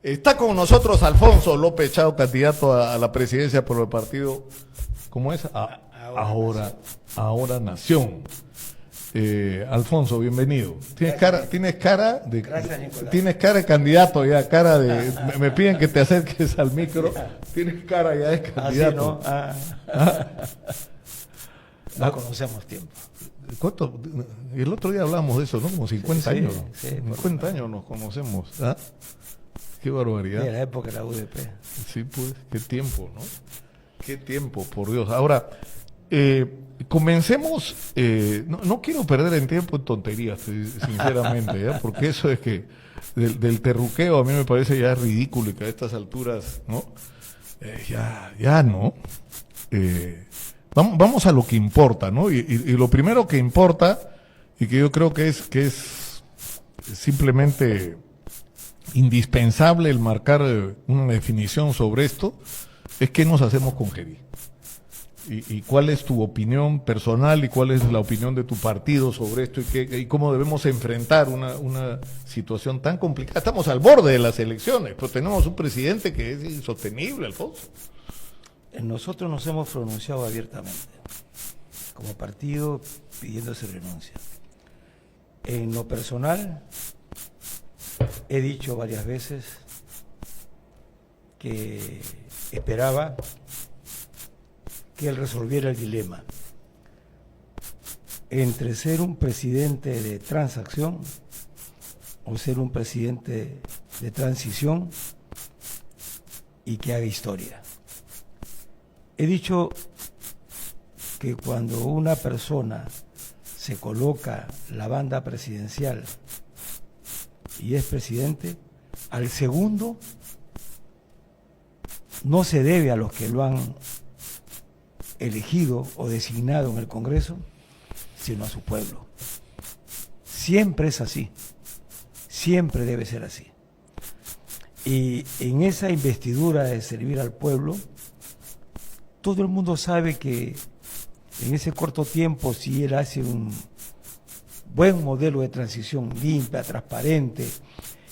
Está con nosotros Alfonso López Chao, candidato a la presidencia por el partido, ¿cómo es? Ahora Nación. Alfonso, bienvenido. Tienes cara de candidato ya, cara de me piden que te acerques al micro. Tienes cara ya de candidato. No conocemos tiempo. ¿Cuánto? El otro día hablamos de eso, ¿no? Como 50 años. Sí, 50 años nos conocemos. ¿Ah? Qué barbaridad. En la época de la UDP. Sí, pues, qué tiempo, ¿no? Qué tiempo, por Dios. Ahora, comencemos, no quiero perder el tiempo en tonterías, sinceramente, ¿ya? Porque eso es que del terruqueo a mí me parece ya ridículo y que a estas alturas, ¿no? Ya no. Vamos a lo que importa, ¿no? Y lo primero que importa, y que yo creo que es simplemente indispensable el marcar una definición sobre esto, es qué nos hacemos con Gerí. Y cuál es tu opinión personal y cuál es la opinión de tu partido sobre esto y cómo debemos enfrentar una situación tan complicada. Estamos al borde de las elecciones, pero tenemos un presidente que es insostenible, Alfonso. Nosotros nos hemos pronunciado abiertamente como partido pidiendo su renuncia. En lo personal, he dicho varias veces que esperaba que él resolviera el dilema entre ser un presidente de transacción o ser un presidente de transición y que haga historia. He dicho que cuando una persona se coloca la banda presidencial y es presidente, al segundo no se debe a los que lo han elegido o designado en el Congreso, sino a su pueblo. Siempre es así, siempre debe ser así. Y en esa investidura de servir al pueblo, todo el mundo sabe que en ese corto tiempo, si él hace un buen modelo de transición limpia, transparente,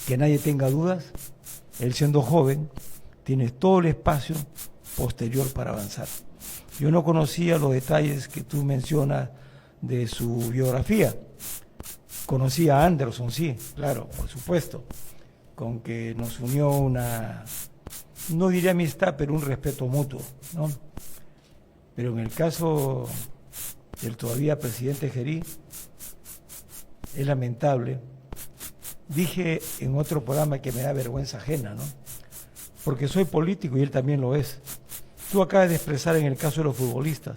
que nadie tenga dudas, él siendo joven, tiene todo el espacio posterior para avanzar. Yo no conocía los detalles que tú mencionas de su biografía. Conocía a Anderson, sí, claro, por supuesto, con que nos unió una, no diría amistad, pero un respeto mutuo, ¿no? Pero en el caso del todavía presidente Gerí, es lamentable. Dije en otro programa que me da vergüenza ajena, ¿no? Porque soy político y él también lo es. Tú acabas de expresar en el caso de los futbolistas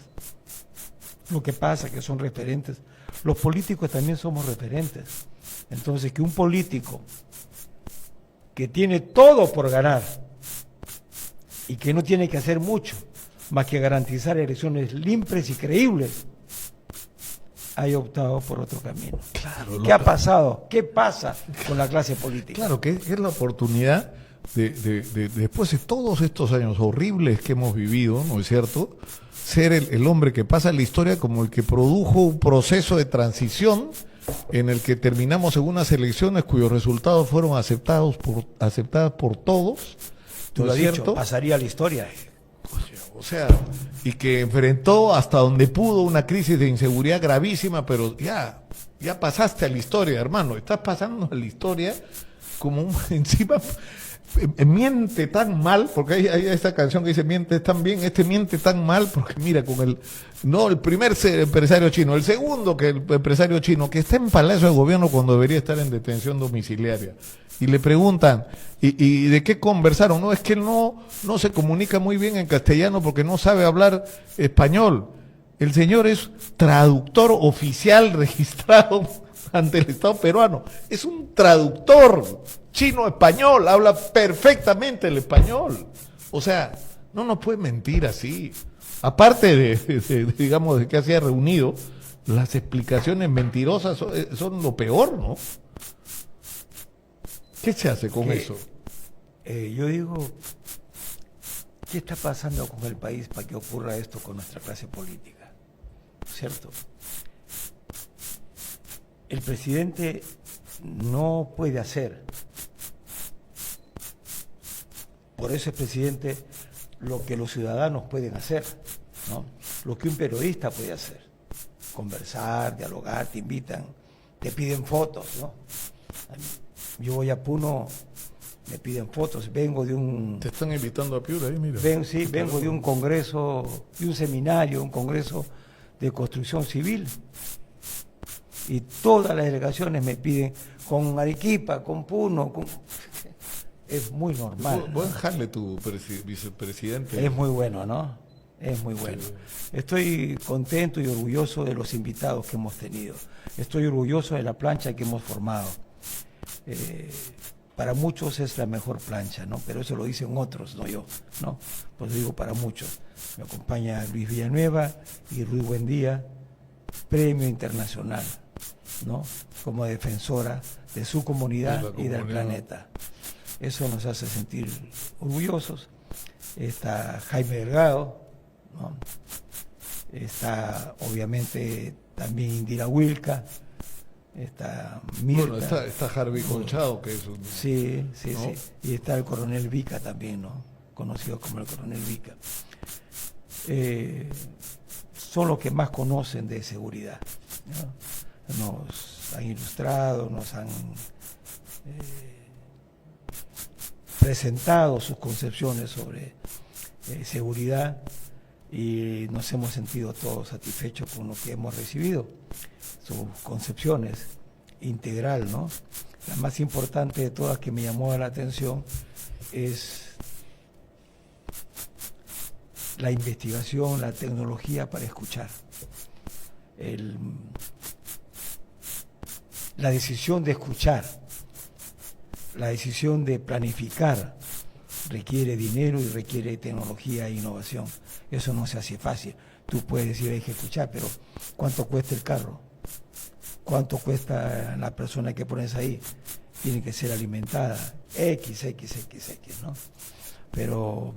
lo que pasa, que son referentes. Los políticos también somos referentes. Entonces, que un político que tiene todo por ganar y que no tiene que hacer mucho más que garantizar elecciones limpias y creíbles, haya optado por otro camino. Claro, ¿Qué ha pasado? ¿Qué pasa con la clase política? Claro, que es la oportunidad de después de todos estos años horribles que hemos vivido, ¿no es cierto?, ser el hombre que pasa en la historia como el que produjo un proceso de transición en el que terminamos en unas elecciones cuyos resultados fueron aceptadas por todos. Tú lo has dicho, pasaría a la historia. O sea, y que enfrentó hasta donde pudo una crisis de inseguridad gravísima, pero ya pasaste a la historia, hermano. Estás pasando a la historia como encima miente tan mal, porque hay esta canción que dice miente tan bien, miente tan mal, porque mira, el primer empresario chino, el segundo que el empresario chino, que está en Palacio de Gobierno cuando debería estar en detención domiciliaria, y le preguntan, ¿y de qué conversaron? No, es que él no se comunica muy bien en castellano porque no sabe hablar español. El señor es traductor oficial registrado ante el Estado peruano, es un traductor chino-español, habla perfectamente el español. O sea, no nos puede mentir así. Aparte digamos, de que se ha reunido, las explicaciones mentirosas son lo peor, ¿no? ¿Qué se hace con eso? Yo digo, ¿qué está pasando con el país para que ocurra esto con nuestra clase política? ¿Cierto? El presidente no puede hacer por eso es, presidente, lo que los ciudadanos pueden hacer, ¿no? Lo que un periodista puede hacer, conversar, dialogar, te invitan, te piden fotos, ¿no? Yo voy a Puno, me piden fotos, vengo de un... Te están invitando a Piura ahí, mira. vengo de un congreso, de un seminario, un congreso de construcción civil, y todas las delegaciones me piden con Arequipa, con Puno, es muy normal. Buen jale tu vicepresidente. Es muy bueno, ¿no? Es muy bueno. Sí. Estoy contento y orgulloso de los invitados que hemos tenido. Estoy orgulloso de la plancha que hemos formado. Para muchos es la mejor plancha, ¿no? Pero eso lo dicen otros, no yo, ¿no? Pues digo para muchos. Me acompaña Luis Villanueva y Ruiz Buendía, premio internacional, ¿no? Como defensora de su comunidad y del planeta. Eso nos hace sentir orgullosos. Está Jaime Delgado, ¿no? Está obviamente también Indira Wilca, está Mirta. Bueno, está Harvey Colchado, que es un... Sí, sí, ¿no? sí. Y está el coronel Vica también, ¿no? Conocido como el coronel Vica. Son los que más conocen de seguridad, ¿no? Nos han ilustrado, nos han presentado sus concepciones sobre seguridad, y nos hemos sentido todos satisfechos con lo que hemos recibido, sus concepciones integral, ¿no? La más importante de todas que me llamó la atención es la investigación, la tecnología para escuchar. La decisión de escuchar, la decisión de planificar requiere dinero y requiere tecnología e innovación. Eso no se hace fácil. Tú puedes decir hay que escuchar, pero ¿cuánto cuesta el carro? ¿Cuánto cuesta la persona que pones ahí? Tiene que ser alimentada, X, ¿no? Pero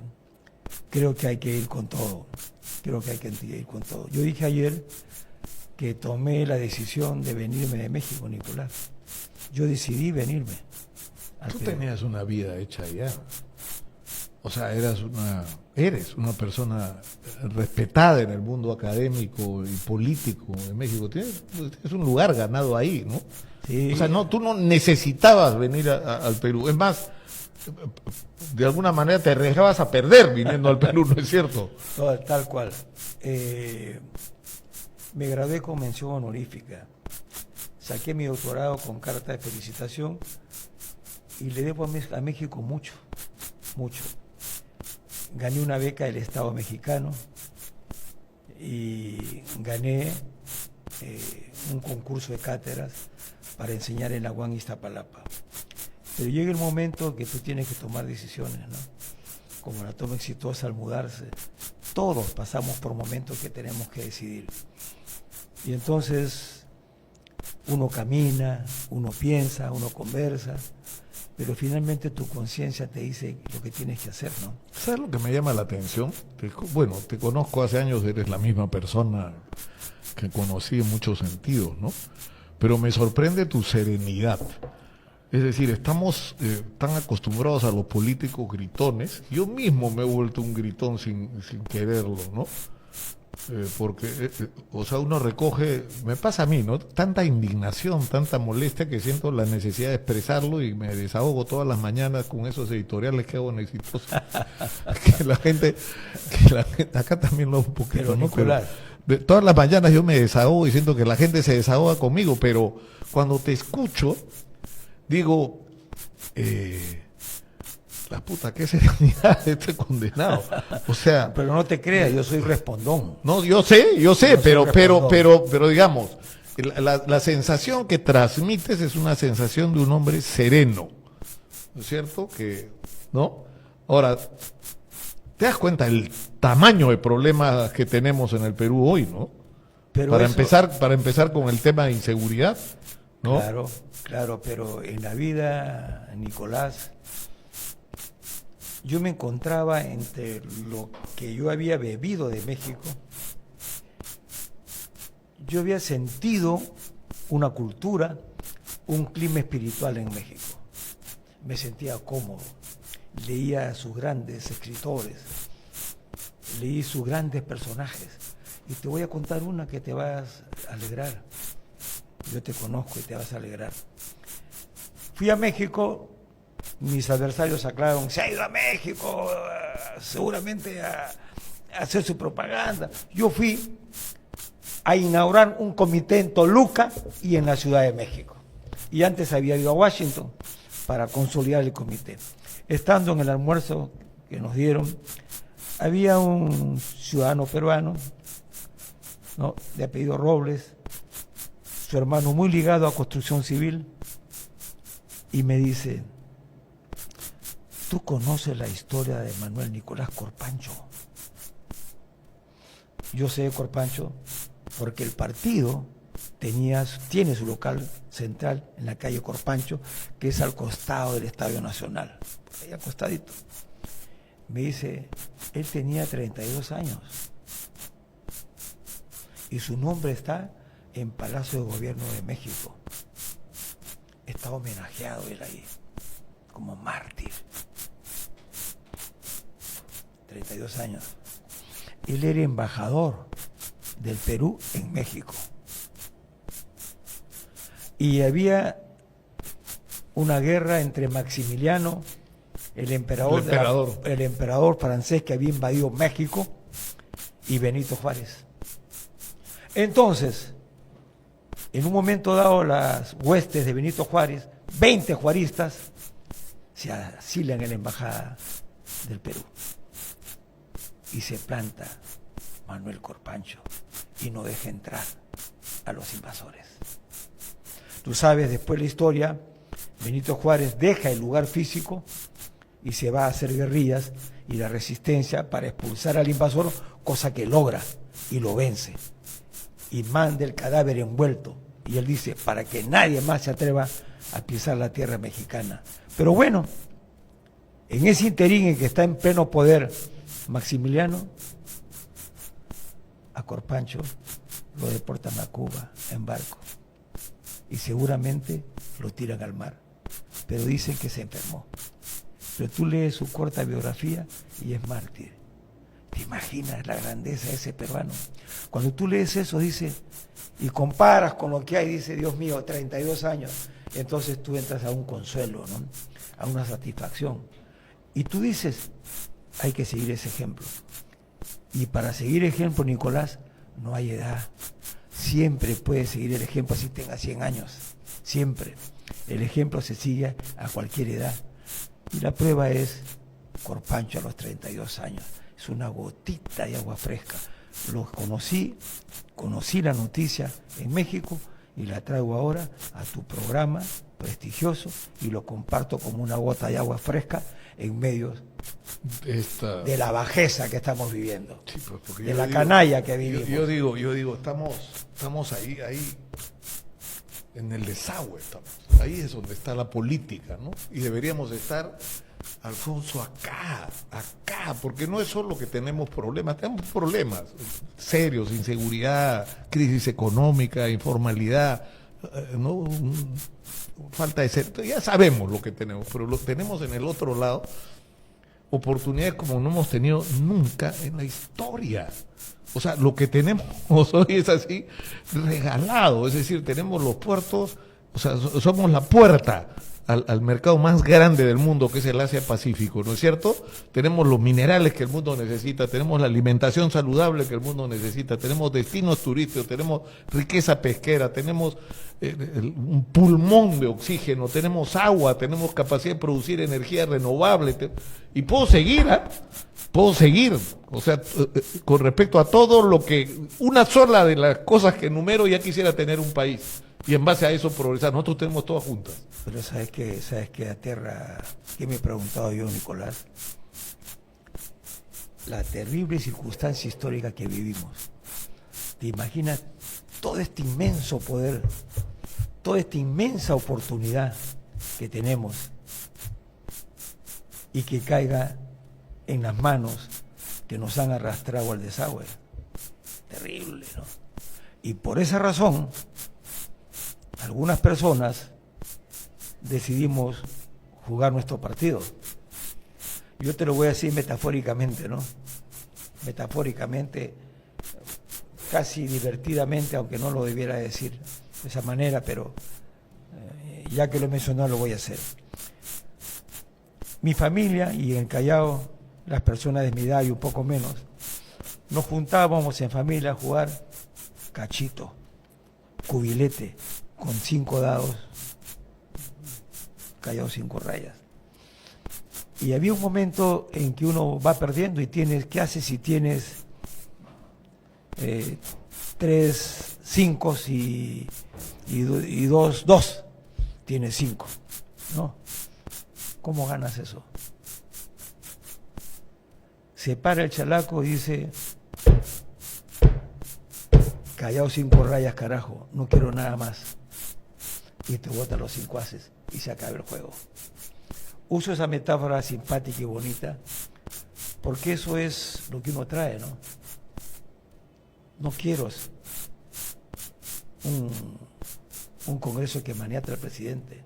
creo que hay que ir con todo. Yo dije ayer que tomé la decisión de venirme de México, Nicolás. Yo decidí venirme al Tú Perú. tenías una vida hecha allá. O sea, eres una persona respetada en el mundo académico y político de México. Tienes un lugar ganado ahí, ¿no? Sí. O sea, no, tú no necesitabas venir al Perú. Es más, de alguna manera te arriesgabas a perder viniendo al Perú, ¿no es cierto? Tal cual. Me gradué con mención honorífica. Saqué mi doctorado con carta de felicitación y le debo a México mucho, mucho. Gané una beca del Estado mexicano y gané un concurso de cátedras para enseñar en la UAM Iztapalapa. Pero llega el momento que tú tienes que tomar decisiones, ¿no? Como la toma exitosa al mudarse. Todos pasamos por momentos que tenemos que decidir. Y entonces uno camina, uno piensa, uno conversa, pero finalmente tu conciencia te dice lo que tienes que hacer, ¿no? ¿Sabes lo que me llama la atención? Bueno, te conozco hace años, eres la misma persona que conocí en muchos sentidos, ¿no? Pero me sorprende tu serenidad. Es decir, estamos tan acostumbrados a los políticos gritones. Yo mismo me he vuelto un gritón sin quererlo, ¿no? Porque, o sea, uno recoge, me pasa a mí, ¿no? Tanta indignación, tanta molestia que siento la necesidad de expresarlo y me desahogo todas las mañanas con esos editoriales que hago en Exitoso. que la gente, acá también lo hago un poquito, Pero, ¿no? Nicolás, Todas las mañanas yo me desahogo y siento que la gente se desahoga conmigo, pero cuando te escucho, digo, la puta, qué serenidad de este condenado. O sea, pero no te creas, yo soy respondón. no, yo sé, pero digamos, la sensación que transmites es una sensación de un hombre sereno, ¿no es cierto? Que, ¿no? Ahora, ¿te das cuenta del tamaño de problemas que tenemos en el Perú hoy, no? Pero Para eso- empezar con el tema de inseguridad, ¿no? Claro, claro, pero en la vida, Nicolás, yo me encontraba entre lo que yo había bebido de México, yo había sentido una cultura, un clima espiritual en México. Me sentía cómodo. leía a sus grandes escritores, leí sus grandes personajes. Y te voy a contar una que te vas a alegrar. Yo te conozco y te vas a alegrar. Fui a México, mis adversarios aclararon, se ha ido a México, seguramente a hacer su propaganda. Yo fui a inaugurar un comité en Toluca y en la Ciudad de México. Y antes había ido a Washington para consolidar el comité. Estando en el almuerzo que nos dieron, había un ciudadano peruano, ¿no?, de apellido Robles, su hermano muy ligado a construcción civil, y me dice, ¿tú conoces la historia de Manuel Nicolás Corpancho? Yo sé de Corpancho porque el partido tiene su local central en la calle Corpancho, que es al costado del Estadio Nacional, por ahí acostadito. Me dice, él tenía 32 años y su nombre está en Palacio de Gobierno de México. Está homenajeado él ahí como mártir. 32 años. Él era embajador del Perú en México. Y había una guerra entre Maximiliano, el emperador francés que había invadido México, y Benito Juárez. Entonces, en un momento dado, las huestes de Benito Juárez, 20 juaristas, se asilan en la embajada del Perú. Y se planta Manuel Corpancho y no deja entrar a los invasores. Tú sabes, después de la historia, Benito Juárez deja el lugar físico y se va a hacer guerrillas y la resistencia para expulsar al invasor, cosa que logra y lo vence. Y manda el cadáver envuelto. Y él dice, para que nadie más se atreva a pisar la tierra mexicana. Pero bueno, en ese interín en que está en pleno poder Maximiliano, a Corpancho lo deportan a Cuba en barco. Y seguramente lo tiran al mar. Pero dicen que se enfermó. Pero tú lees su corta biografía y es mártir. ¿Te imaginas la grandeza de ese peruano? Cuando tú lees eso, dice, y comparas con lo que hay, dice, Dios mío, 32 años, entonces tú entras a un consuelo, ¿no?, a una satisfacción. Y tú dices, hay que seguir ese ejemplo. Y para seguir ejemplo, Nicolás, no hay edad. Siempre puedes seguir el ejemplo así tenga 100 años. Siempre. El ejemplo se sigue a cualquier edad. Y la prueba es Corpancho a los 32 años. Es una gotita de agua fresca. Los conocí la noticia en México y la traigo ahora a tu programa prestigioso y lo comparto como una gota de agua fresca en medio de la bajeza que estamos viviendo, sí, pues de la canalla que vivimos. Yo digo, estamos ahí en el desagüe, ahí es donde está la política, ¿no? Y deberíamos estar, Alfonso, acá, porque no es solo que tenemos problemas serios, inseguridad, crisis económica, informalidad, ¿no?, falta de ser, ya sabemos lo que tenemos, pero lo tenemos en el otro lado, oportunidades como no hemos tenido nunca en la historia. O sea, lo que tenemos hoy es así regalado, es decir, tenemos los puertos, o sea, somos la puerta al mercado más grande del mundo, que es el Asia-Pacífico, ¿no es cierto? Tenemos los minerales que el mundo necesita, tenemos la alimentación saludable que el mundo necesita, tenemos destinos turísticos, tenemos riqueza pesquera, tenemos un pulmón de oxígeno, tenemos agua, tenemos capacidad de producir energía renovable, y puedo seguir, o sea, con respecto a todo lo que, una sola de las cosas que enumero ya quisiera tener un país, y en base a eso progresar. Nosotros tenemos todas juntas. Pero ¿sabes qué aterra? ¿Qué me he preguntado yo, Nicolás? La terrible circunstancia histórica que vivimos. ¿Te imaginas todo este inmenso poder, toda esta inmensa oportunidad que tenemos y que caiga en las manos que nos han arrastrado al desagüe? Terrible, ¿no? Y por esa razón, algunas personas decidimos jugar nuestro partido Yo te lo voy a decir metafóricamente, ¿no? Metafóricamente, casi divertidamente, aunque no lo debiera decir de esa manera, pero ya que lo he mencionado lo voy a hacer. Mi familia y en el Callao, las personas de mi edad y un poco menos, nos juntábamos en familia a jugar cachito, cubilete, con 5 dados, Callao 5 rayas. Y había un momento en que uno va perdiendo y tienes, ¿qué haces si tienes 3 5 y 2? Tienes 5, ¿no? ¿Cómo ganas eso? Se para el chalaco y dice, Callao 5 rayas, carajo, no quiero nada más. Y te bota los 5 haces y se acaba el juego. Uso esa metáfora simpática y bonita porque eso es lo que uno trae, ¿no? No quiero un Congreso que maniata al presidente.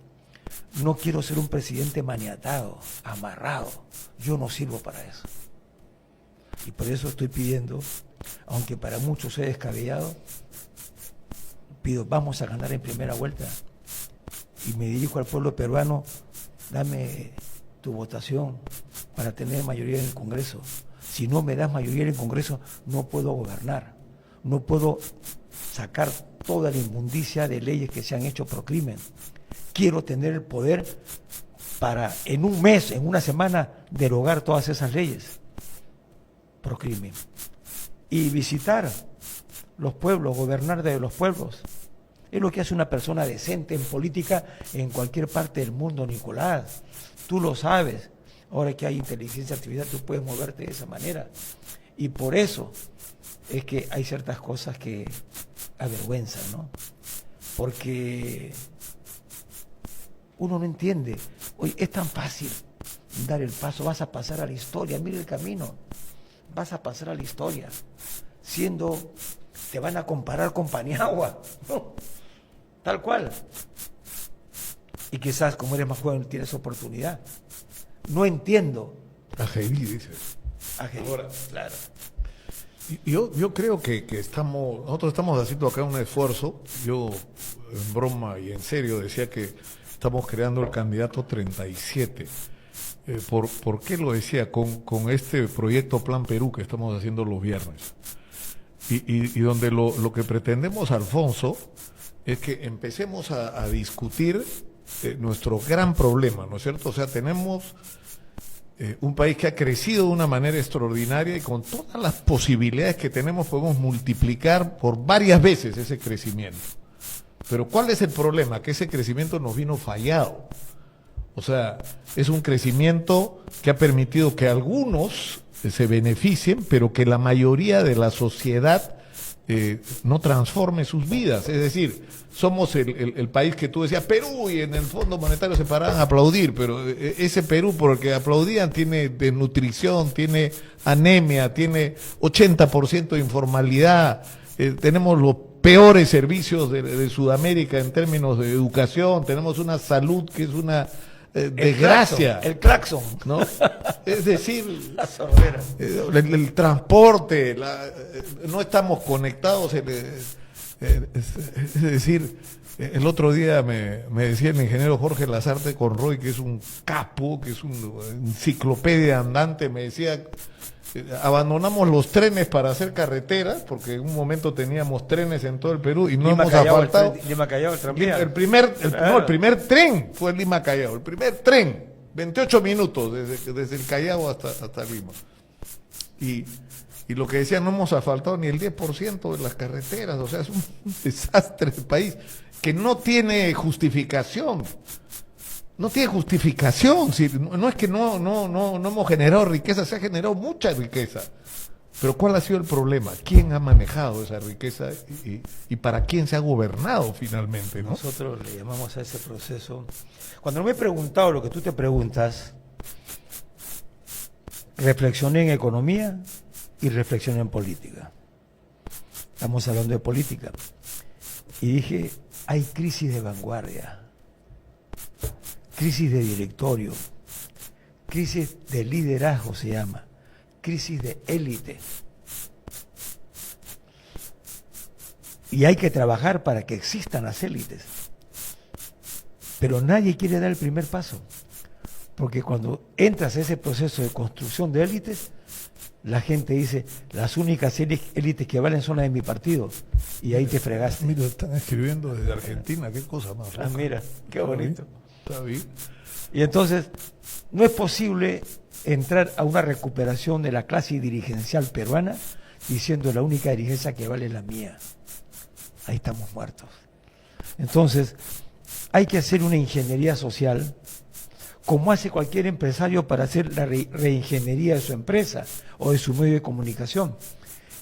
No quiero ser un presidente maniatado, amarrado. Yo no sirvo para eso. Y por eso estoy pidiendo, aunque para muchos sea descabellado, pido, vamos a ganar en primera vuelta. Y me dirijo al pueblo peruano, dame tu votación para tener mayoría en el Congreso. Si no me das mayoría en el Congreso, no puedo gobernar. No puedo sacar toda la inmundicia de leyes que se han hecho por crimen. Quiero tener el poder para en un mes, en una semana, derogar todas esas leyes por crimen. Y visitar los pueblos, gobernar de los pueblos. Es lo que hace una persona decente en política en cualquier parte del mundo, Nicolás. Tú lo sabes. Ahora que hay inteligencia artificial, tú puedes moverte de esa manera. Y por eso es que hay ciertas cosas que avergüenzan, ¿no? Porque uno no entiende. Oye, es tan fácil dar el paso, vas a pasar a la historia, mira el camino, vas a pasar a la historia, te van a comparar con Paniagua, ¿no? Tal cual. Y quizás como eres más joven tienes oportunidad. No entiendo. Ajedí, dices. Ajedí, ahora, claro. Yo creo que nosotros estamos haciendo acá un esfuerzo. Yo en broma y en serio decía que estamos creando el candidato 37. ¿Por qué lo decía? Con este proyecto Plan Perú que estamos haciendo los viernes. Y donde lo que pretendemos, Alfonso, es que empecemos a discutir nuestro gran problema, ¿no es cierto? O sea, tenemos un país que ha crecido de una manera extraordinaria y con todas las posibilidades que tenemos podemos multiplicar por varias veces ese crecimiento. Pero ¿cuál es el problema? Que ese crecimiento nos vino fallado. O sea, es un crecimiento que ha permitido que algunos se beneficien, pero que la mayoría de la sociedad no transforme sus vidas. Es decir, somos el país que tú decías, Perú, y en el Fondo Monetario se paraban a aplaudir, pero ese Perú por el que aplaudían tiene desnutrición, tiene anemia, tiene 80% de informalidad, tenemos los peores servicios de Sudamérica en términos de educación, tenemos una salud que es una desgracia. El claxon. ¿No? Es decir, la sordera. El transporte, no estamos conectados. Es decir, el otro día me decía el ingeniero Jorge Lazarte Conroy, que es un capo, que es una enciclopedia andante, me decía, abandonamos los trenes para hacer carreteras, porque en un momento teníamos trenes en todo el Perú y no Lima hemos Callao, asfaltado. Lima Callao, el tranvía. El primer tren fue el Lima Callao, el primer tren, 28 minutos desde el Callao hasta Lima. Y lo que decían, no hemos asfaltado ni el 10% de las carreteras, o sea, es un desastre el país que no tiene justificación. No tiene justificación, no es que no hemos generado riqueza, se ha generado mucha riqueza. Pero ¿cuál ha sido el problema? ¿Quién ha manejado esa riqueza y para quién se ha gobernado finalmente, ¿no? Nosotros le llamamos a ese proceso. Cuando me he preguntado lo que tú te preguntas, reflexioné en economía y reflexioné en política. Estamos hablando de política. Y dije, hay crisis de vanguardia, crisis de directorio, crisis de liderazgo se llama, crisis de élite. Y hay que trabajar para que existan las élites. Pero nadie quiere dar el primer paso. Porque cuando entras a ese proceso de construcción de élites, la gente dice, las únicas élites que valen son las de mi partido. Y ahí te fregaste. Mira, están escribiendo desde Argentina, qué cosa más loca. Mira, qué bonito. Está bien. Y entonces, no es posible entrar a una recuperación de la clase dirigencial peruana diciendo la única dirigencia que vale es la mía. Ahí estamos muertos. Entonces, hay que hacer una ingeniería social, como hace cualquier empresario para hacer la reingeniería de su empresa o de su medio de comunicación.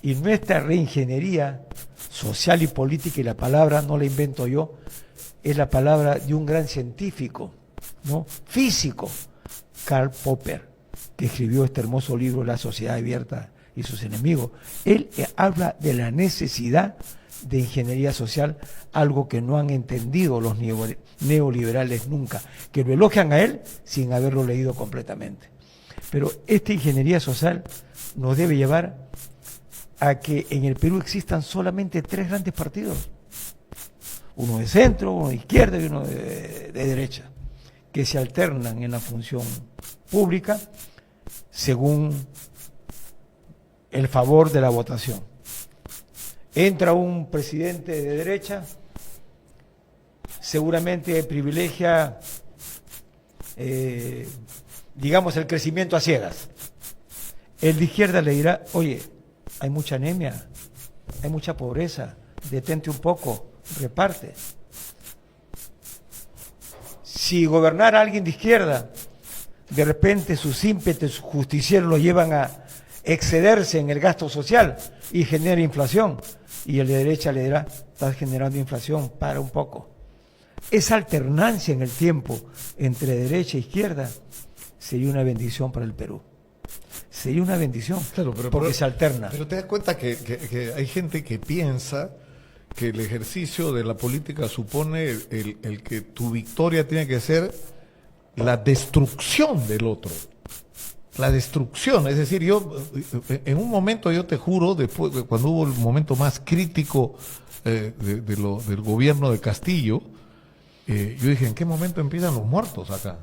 Y nuestra reingeniería social y política, y la palabra no la invento yo, es la palabra de un gran científico, ¿no? Físico, Karl Popper, que escribió este hermoso libro, La sociedad abierta y sus enemigos. Él habla de la necesidad de ingeniería social, algo que no han entendido los neoliberales nunca, que lo elogian a él sin haberlo leído completamente. Pero esta ingeniería social nos debe llevar a que en el Perú existan solamente 3 grandes partidos, uno de centro, uno de izquierda y uno de derecha, que se alternan en la función pública según el favor de la votación. Entra un presidente de derecha, seguramente privilegia, digamos, el crecimiento a ciegas. El de izquierda le dirá, oye, hay mucha anemia, hay mucha pobreza, detente un poco, reparte. Si gobernara a alguien de izquierda, de repente sus ímpetus justicieros lo llevan a excederse en el gasto social y genera inflación. Y el de derecha le dirá, estás generando inflación, para un poco. Esa alternancia en el tiempo entre derecha e izquierda sería una bendición para el Perú. Sería una bendición, claro, porque se alterna. Pero te das cuenta que hay gente que piensa que el ejercicio de la política supone el que tu victoria tiene que ser la destrucción del otro. La destrucción, es decir, yo en un momento, yo te juro, después cuando hubo el momento más crítico del gobierno de Castillo, yo dije, ¿en qué momento empiezan los muertos acá?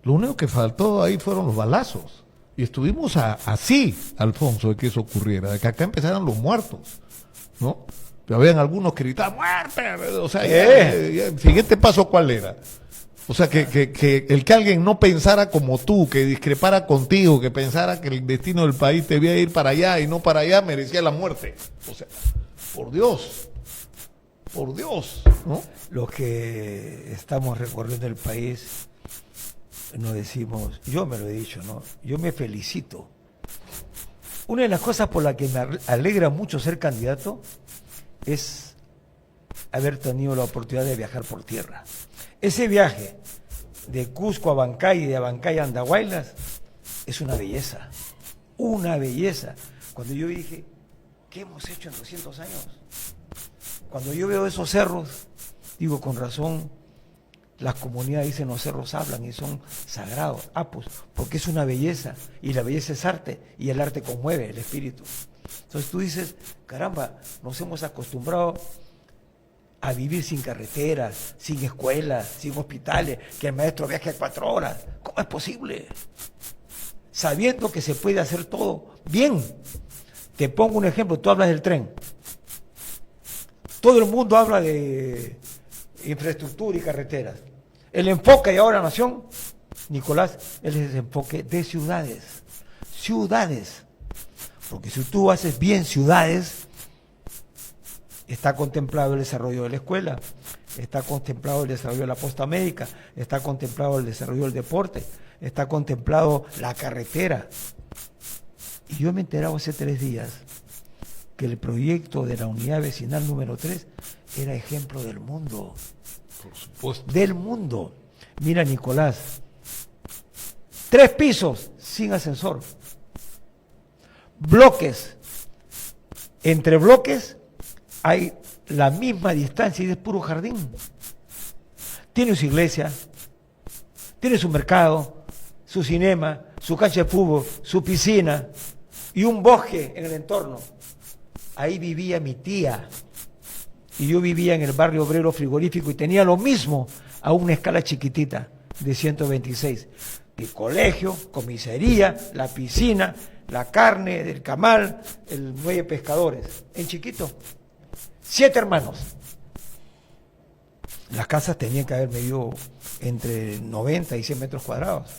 Lo único que faltó ahí fueron los balazos. Y estuvimos así, Alfonso, de que eso ocurriera, de que acá empezaran los muertos, ¿no? Pero habían algunos que gritaban, ¡muerte! O sea, el siguiente paso, ¿cuál era? O sea, que alguien no pensara como tú, que discrepara contigo, que pensara que el destino del país debía ir para allá y no para allá, merecía la muerte. O sea, por Dios, ¿no? Los que estamos recorriendo el país, nos decimos, yo me lo he dicho, ¿no? Yo me felicito. Una de las cosas por las que me alegra mucho ser candidato es haber tenido la oportunidad de viajar por tierra. Ese viaje de Cusco a Bancay y de Bancay a Andahuaylas es una belleza, una belleza. Cuando yo dije, ¿qué hemos hecho en 200 años? Cuando yo veo esos cerros, digo, con razón, las comunidades dicen los cerros hablan y son sagrados. Ah, pues, porque es una belleza, y la belleza es arte, y el arte conmueve el espíritu. Entonces tú dices, caramba, nos hemos acostumbrado a vivir sin carreteras, sin escuelas, sin hospitales, que el maestro viaje 4 horas. ¿Cómo es posible? Sabiendo que se puede hacer todo bien. Te pongo un ejemplo, tú hablas del tren. Todo el mundo habla de infraestructura y carreteras. El enfoque de ahora Nación, Nicolás, es el enfoque de ciudades. Ciudades. Porque si tú haces bien ciudades, está contemplado el desarrollo de la escuela, está contemplado el desarrollo de la posta médica, está contemplado el desarrollo del deporte, está contemplado la carretera. Y yo me he enterado hace 3 días que el proyecto de la unidad vecinal número 3 era ejemplo del mundo. Por supuesto. Del mundo. Mira, Nicolás, 3 pisos sin ascensor. Bloques. Entre bloques hay la misma distancia y es puro jardín. Tiene su iglesia, tiene su mercado, su cinema, su cancha de fútbol, su piscina y un bosque en el entorno. Ahí vivía mi tía y yo vivía en el barrio obrero frigorífico y tenía lo mismo a una escala chiquitita de 126. El colegio, comisaría, la piscina, la carne del camal, el muelle de pescadores, en chiquito. 7 hermanos. Las casas tenían que haber medido entre 90 y 100 metros cuadrados.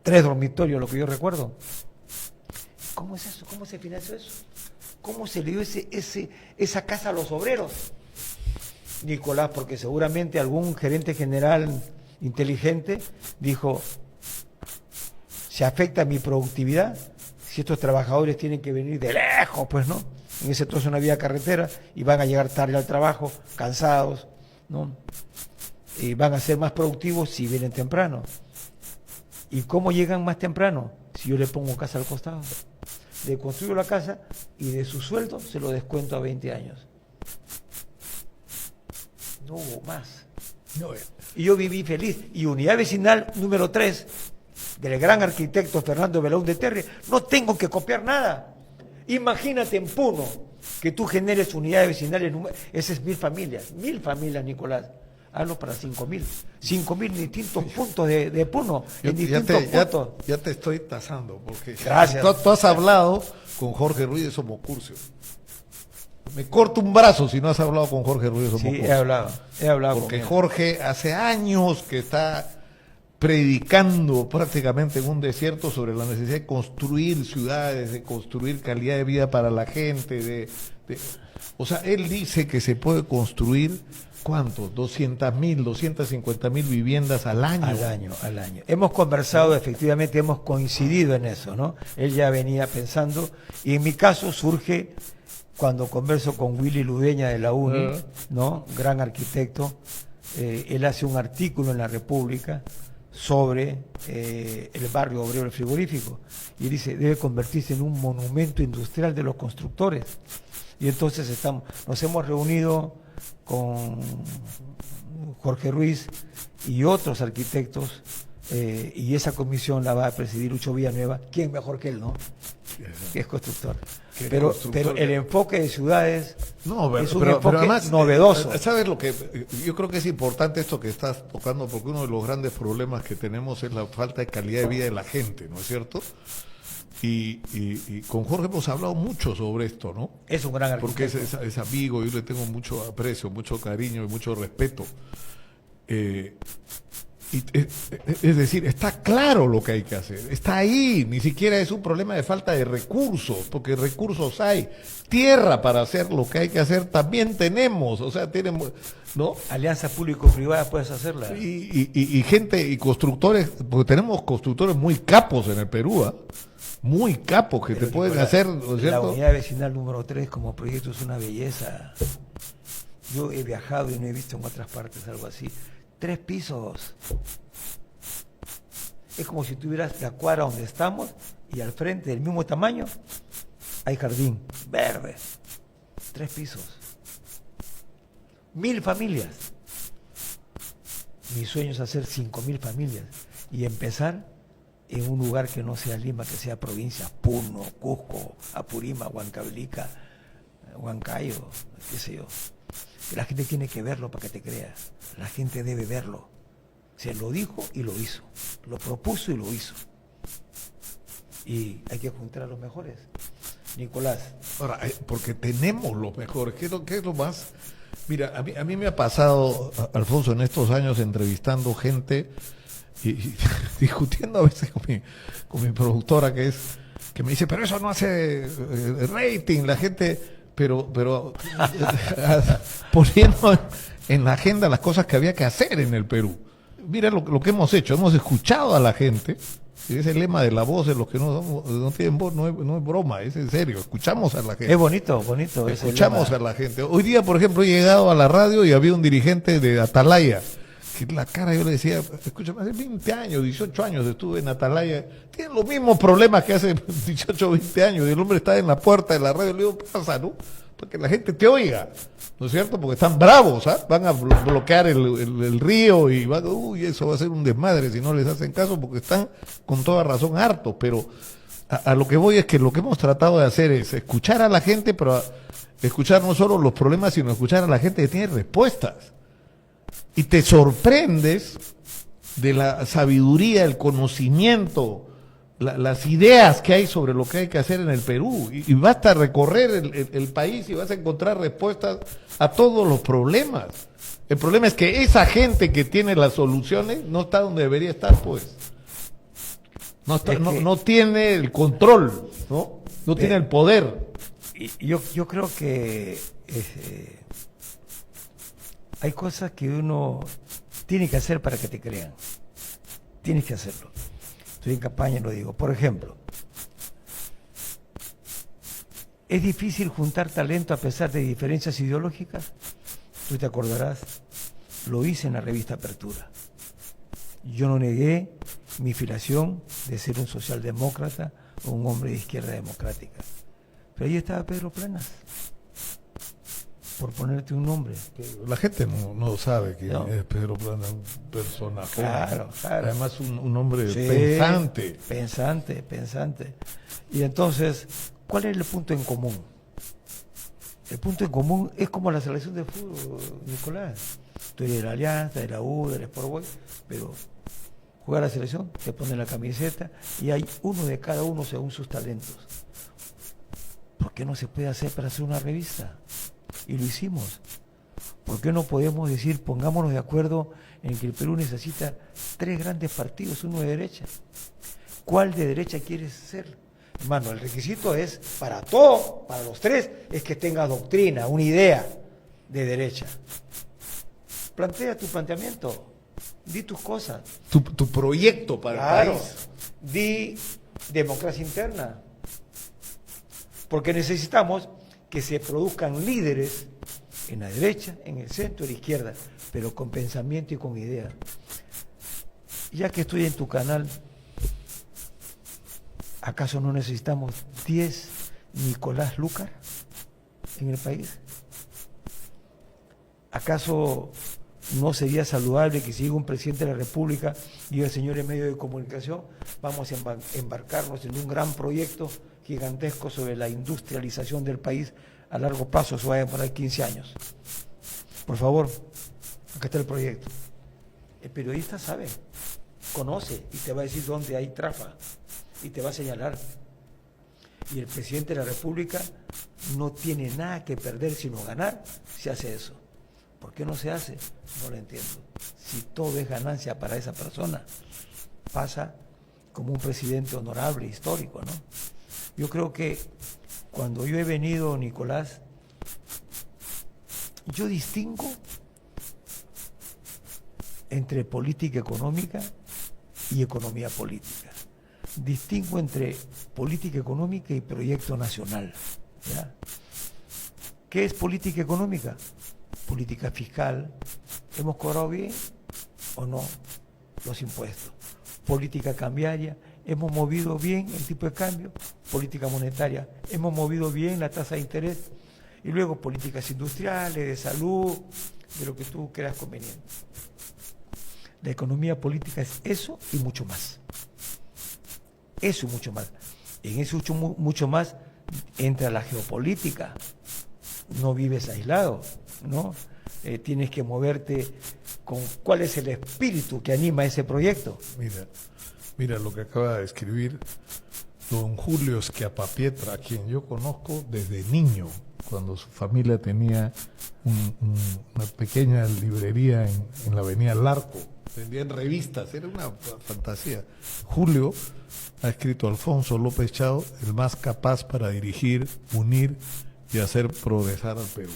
3 dormitorios, lo que yo recuerdo. ¿Cómo es eso? ¿Cómo se financió eso? ¿Cómo se le dio esa casa a los obreros? Nicolás, porque seguramente algún gerente general inteligente dijo, ¿se afecta mi productividad? Si estos trabajadores tienen que venir de lejos, pues no. En ese entonces no había carretera y van a llegar tarde al trabajo, cansados, ¿no? Y van a ser más productivos si vienen temprano. ¿Y cómo llegan más temprano? Si yo le pongo casa al costado. Le construyo la casa y de su sueldo se lo descuento a 20 años. No hubo más. Y yo viví feliz. Y unidad vecinal número 3 del gran arquitecto Fernando Belaúnde de Terry, no tengo que copiar nada. Imagínate en Puno que tú generes unidades vecinales, esas es 1000 familias, Nicolás. Hazlo para 5.000 distintos puntos de Puno, en distintos puntos. Ya te estoy tasando, porque Gracias. Tú has hablado con Jorge Ruiz de Somocurcio. Me corto un brazo si no has hablado con Jorge Ruiz de Somocurcio. Sí, he hablado porque con él. Jorge hace años que está predicando prácticamente en un desierto sobre la necesidad de construir ciudades, de construir calidad de vida para la gente, o sea, él dice que se puede construir, ¿cuánto? 200.000, 250.000 viviendas al año. Al año. Hemos conversado, efectivamente, hemos coincidido en eso, ¿no? Él ya venía pensando, y en mi caso surge cuando converso con Willy Ludeña de la UNI, ¿no? Gran arquitecto. Él hace un artículo en La República sobre el barrio obrero del frigorífico, y dice, debe convertirse en un monumento industrial de los constructores. Y entonces nos hemos reunido con Jorge Ruiz y otros arquitectos, y esa comisión la va a presidir Lucho Villanueva. ¿Quién mejor que él, no? Que es constructor. Pero el enfoque de ciudades es un enfoque además, novedoso. ¿Sabes lo que? Yo creo que es importante esto que estás tocando, porque uno de los grandes problemas que tenemos es la falta de calidad de vida de la gente, ¿no es cierto? Y con Jorge hemos hablado mucho sobre esto, ¿no? Es un gran arquitecto. Porque es amigo, yo le tengo mucho aprecio, mucho cariño y mucho respeto. Es decir, está claro lo que hay que hacer, está ahí, ni siquiera es un problema de falta de recursos, porque recursos hay, tierra para hacer lo que hay que hacer también tenemos, o sea, tenemos, ¿no? Alianza público-privada puedes hacerla. Y gente, y constructores, porque tenemos constructores muy capos en el Perú, muy capos que te pueden hacer, ¿no es cierto? La unidad vecinal número 3 como proyecto es una belleza. Yo he viajado y no he visto en otras partes algo así. 3 pisos. Es como si tuvieras la cuadra donde estamos y al frente del mismo tamaño hay jardín verde. 3 pisos. 1000 familias. Mi sueño es hacer 5000 familias y empezar en un lugar que no sea Lima, que sea provincia, Puno, Cusco, Apurímac, Huancavelica, Huancayo, qué sé yo. La gente tiene que verlo para que te creas. La gente debe verlo. Se lo dijo y lo hizo. Lo propuso y lo hizo. Y hay que juntar a los mejores. Nicolás. Ahora, porque tenemos los mejores. ¿Qué es lo más? Mira, a mí me ha pasado, Alfonso, en estos años entrevistando gente y discutiendo a veces con mi productora que me dice, pero eso no hace rating, la gente... Pero poniendo en la agenda las cosas que había que hacer en el Perú. Mira lo que hemos hecho, hemos escuchado a la gente, y ese lema de la voz de los que no tienen voz no es broma, es en serio, escuchamos a la gente. Es bonito. Escuchamos a la gente. Hoy día, por ejemplo, he llegado a la radio y había un dirigente de Atalaya, que la cara yo le decía, escúchame, hace 20 años, 18 años estuve en Atalaya, tienen los mismos problemas que hace 18 o 20 años, y el hombre está en la puerta de la radio, le digo, pasa, ¿no? para que la gente te oiga, ¿no es cierto? Porque están bravos, ¿ah? Van a bloquear el río y van, uy, eso va a ser un desmadre si no les hacen caso, porque están con toda razón hartos, pero a lo que voy es que lo que hemos tratado de hacer es escuchar a la gente, pero escuchar no solo los problemas, sino escuchar a la gente que tiene respuestas. Y te sorprendes de la sabiduría, el conocimiento, las ideas que hay sobre lo que hay que hacer en el Perú. Y basta recorrer el país y vas a encontrar respuestas a todos los problemas. El problema es que esa gente que tiene las soluciones no está donde debería estar, pues. No, está, no tiene el control, no tiene el poder. Yo creo que hay cosas que uno tiene que hacer para que te crean. Tienes que hacerlo. Estoy en campaña y lo digo. Por ejemplo, es difícil juntar talento a pesar de diferencias ideológicas. Tú te acordarás, lo hice en la revista Apertura. Yo no negué mi filiación de ser un socialdemócrata o un hombre de izquierda democrática. Pero ahí estaba Pedro Planas, por ponerte un nombre. La gente no sabe quién No. es Pedro Planas, un personaje. Claro. Además un hombre Sí, pensante. Pensante. Y entonces, ¿cuál es el punto en común? El punto en común es como la selección de fútbol, Nicolás. Tú eres de la Alianza, de la U, del Sport Boys, pero juega la selección, te ponen la camiseta y hay uno de cada uno según sus talentos. ¿Por qué no se puede hacer para hacer una revista? Y lo hicimos. ¿Por qué no podemos decir, pongámonos de acuerdo en que el Perú necesita 3 grandes partidos, uno de derecha? ¿Cuál de derecha quieres ser? Hermano, el requisito es, para todo, para los 3, es que tenga doctrina, una idea de derecha. Plantea tu planteamiento, di tus cosas. Tu proyecto para el país. Di democracia interna. Porque necesitamos que se produzcan líderes en la derecha, en el centro, en la izquierda, pero con pensamiento y con ideas. Ya que estoy en tu canal, ¿acaso no necesitamos 10 Nicolás Lucar en el país? ¿Acaso no sería saludable que si llega un presidente de la República y el señor en medio de comunicación, vamos a embarcarnos en un gran proyecto gigantesco sobre la industrialización del país a largo plazo? Se va a demorar 15 años. Por favor, acá está el proyecto. El periodista sabe, conoce y te va a decir dónde hay trafa y te va a señalar. Y el presidente de la República no tiene nada que perder sino ganar si hace eso. ¿Por qué no se hace? No lo entiendo. Si todo es ganancia para esa persona, pasa como un presidente honorable, histórico, ¿no? Yo creo que cuando yo he venido, Nicolás, yo distingo entre política económica y economía política. Distingo entre política económica y proyecto nacional, ¿ya? ¿Qué es política económica? Política fiscal. ¿Hemos cobrado bien o no los impuestos? Política cambiaria. ¿Hemos movido bien el tipo de cambio? Política monetaria. ¿Hemos movido bien la tasa de interés? Y luego políticas industriales, de salud, de lo que tú creas conveniente. La economía política es eso y mucho más. Eso y mucho más. En eso mucho más entra la geopolítica. No vives aislado, ¿no? Tienes que moverte con cuál es el espíritu que anima ese proyecto. Mira lo que acaba de escribir don Julio Schiappapiedra, a quien yo conozco desde niño, cuando su familia tenía una pequeña librería en la avenida Larco. Vendían revistas, era una fantasía. Julio ha escrito: Alfonso López Chao, el más capaz para dirigir, unir y hacer progresar al Perú.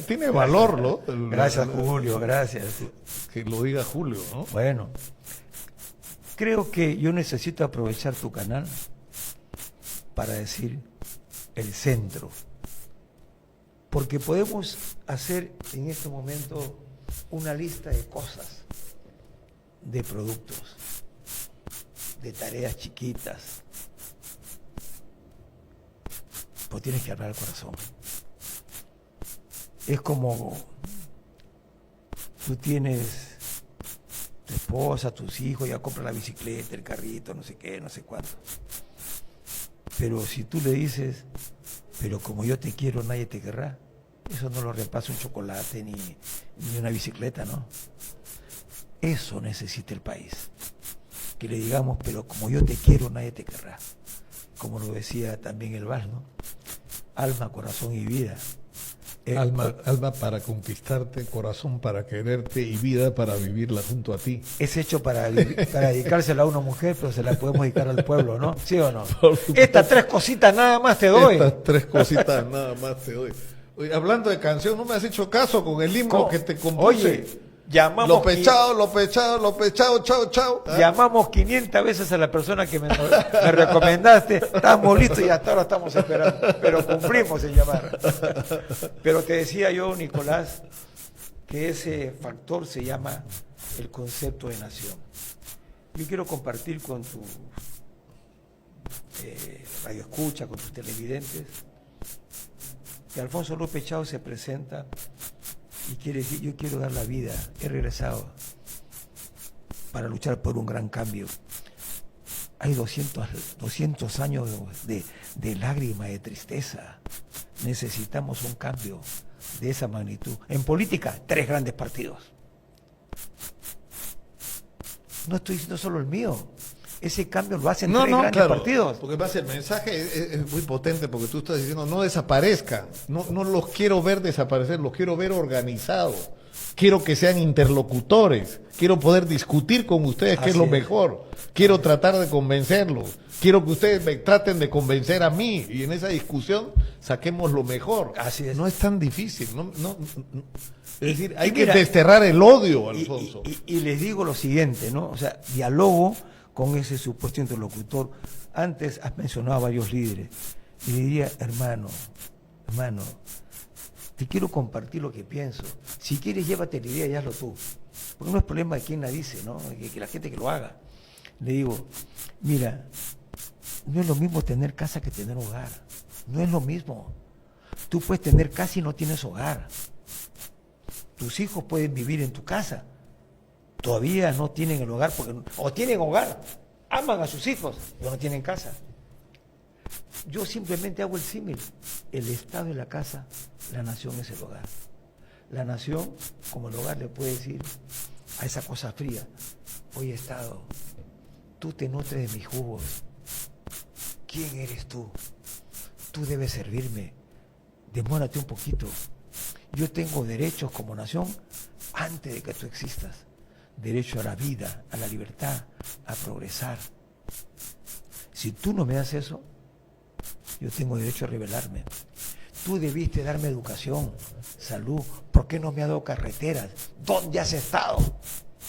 Tiene valor, ¿no? Gracias, Julio, gracias. Que lo diga Julio, ¿no? Bueno, creo que yo necesito aprovechar tu canal para decir el centro. Porque podemos hacer en este momento una lista de cosas, de productos, de tareas chiquitas. pues tienes que hablar al corazón. Es como tú tienes tu esposa, tus hijos, ya compran la bicicleta, el carrito, no sé qué, no sé cuánto. Pero si tú le dices, pero como yo te quiero, nadie te querrá, eso no lo repasa un chocolate ni una bicicleta, ¿no? Eso necesita el país. Que le digamos, pero como yo te quiero, nadie te querrá. Como lo decía también el Vals, ¿no? Alma, corazón y vida. Alma para conquistarte, corazón para quererte y vida para vivirla junto a ti. Es hecho para dedicársela a una mujer, pero se la podemos dedicar al pueblo, ¿no? ¿Sí o no? Estas 3 cositas nada más te doy. Estas 3 cositas nada más te doy. Oye, hablando de canción, no me has hecho caso con el himno que te compuse. Oye, llamamos lo pechado, chao. Llamamos 500 veces a la persona que me recomendaste, estamos listos y hasta ahora estamos esperando, pero cumplimos en llamar. Pero te decía yo, Nicolás, que ese factor se llama el concepto de nación. Yo quiero compartir con tu radio escucha, con tus televidentes, que Alfonso López Chao se presenta y quiere decir, yo quiero dar la vida, he regresado para luchar por un gran cambio. Hay 200 años de lágrima, de tristeza. Necesitamos un cambio de esa magnitud. En política, 3 grandes partidos. No estoy diciendo solo el mío. Ese cambio lo hacen 3 grandes partidos. Porque el mensaje es muy potente, porque tú estás diciendo no desaparezca, no los quiero ver desaparecer, los quiero ver organizados, quiero que sean interlocutores, quiero poder discutir con ustedes qué es lo mejor, quiero tratar de convencerlos, quiero que ustedes me traten de convencer a mí y en esa discusión saquemos lo mejor. Así es. No es tan difícil, es decir, hay que desterrar el odio, Alfonso. Y les digo lo siguiente, ¿no? O sea, dialogo con ese supuesto interlocutor. Antes has mencionado a varios líderes. Y le diría, hermano, te quiero compartir lo que pienso. Si quieres, llévate la idea y hazlo tú. Porque no es problema de quién la dice, ¿no? Que la gente que lo haga. Le digo, mira, no es lo mismo tener casa que tener hogar. No es lo mismo. Tú puedes tener casa y no tienes hogar. Tus hijos pueden vivir en tu casa. Todavía no tienen el hogar, o tienen hogar, aman a sus hijos, pero no tienen casa. Yo simplemente hago el símil. El Estado es la casa, la nación es el hogar. La nación, como el hogar, le puede decir a esa cosa fría, oye Estado, tú te nutres de mis jugos. ¿Quién eres tú? Tú debes servirme. Demórate un poquito. Yo tengo derechos como nación antes de que tú existas. Derecho a la vida, a la libertad, a progresar. Si tú no me das eso, yo tengo derecho a rebelarme. Tú debiste darme educación, salud. ¿Por qué no me has dado carreteras? ¿Dónde has estado?